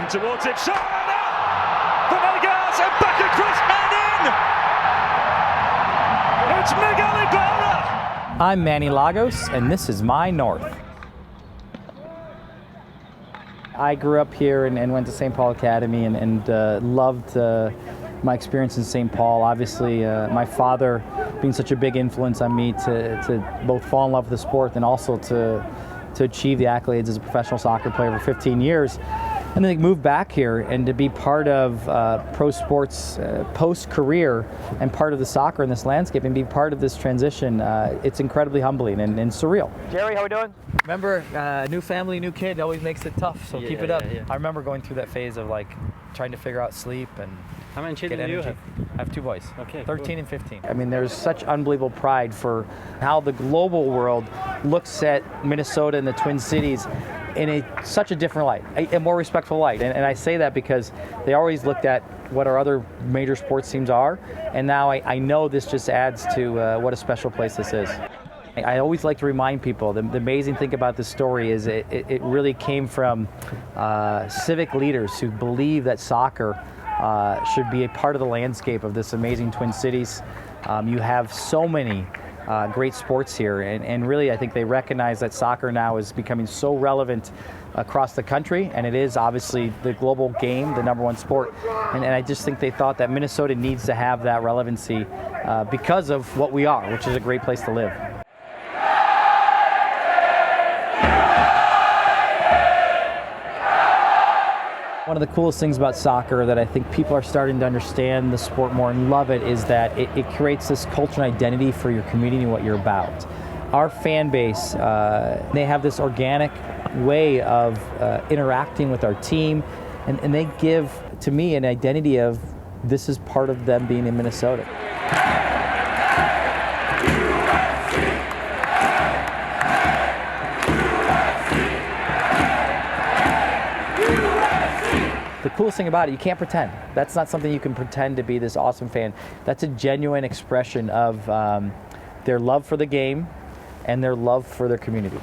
Moving towards it, shot and out for Lagos and back across and in! It's Miguel Ibarra! I'm Manny Lagos and this is My North. I grew up here and went to St. Paul Academy and loved my experience in St. Paul. Obviously, my father being such a big influence on me to both fall in love with the sport and also to achieve the accolades as a professional soccer player for 15 years. And then move back here and to be part of pro sports post-career and part of the soccer in this landscape and be part of this transition, it's incredibly humbling and surreal. Jerry, how we doing? Remember, new family, new kid always makes it tough, so keep it up. Yeah. I remember going through that phase of like trying to figure out sleep and how many children do you have? I have two boys, okay, 13 cool. and 15. I mean, there's such unbelievable pride for how the global world looks at Minnesota and the Twin Cities in such a different light, a more respectful light. And I say that because they always looked at what our other major sports teams are, and now I know this just adds to what a special place this is. I always like to remind people, the amazing thing about this story is it really came from civic leaders who believe that soccer should be a part of the landscape of this amazing Twin Cities. You have so many great sports here, and really I think they recognize that soccer now is becoming so relevant across the country, and it is obviously the global game, the #1 sport, and I just think they thought that Minnesota needs to have that relevancy because of what we are, which is a great place to live. One of the coolest things about soccer that I think people are starting to understand the sport more and love it is that it creates this culture and identity for your community and what you're about. Our fan base, they have this organic way of interacting with our team, and they give, to me, an identity of this is part of them being in Minnesota. The coolest thing about it, you can't pretend. That's not something you can pretend to be this awesome fan. That's a genuine expression of their love for the game and their love for their community.